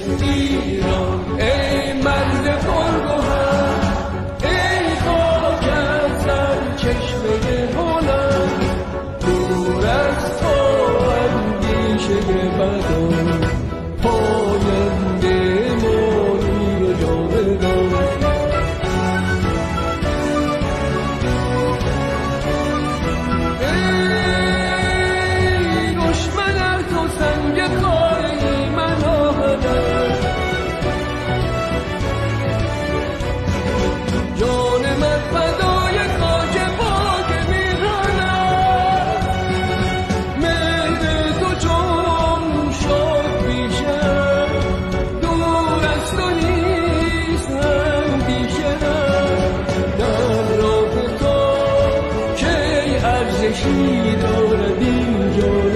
ایران، ای مرد پرگوهر، ای خاک از سرچشمه هلند، دور از تو اندیشه بدان، پاینده مانی و جاودان. ای دشمن ار تو سنگ خاره من آهدم، جان من فدای خاک پاک میهنم، مهر تو چون شد بیشم، دور از تو نیست اندیشم، در راه تو کی ارزشی دارد این جان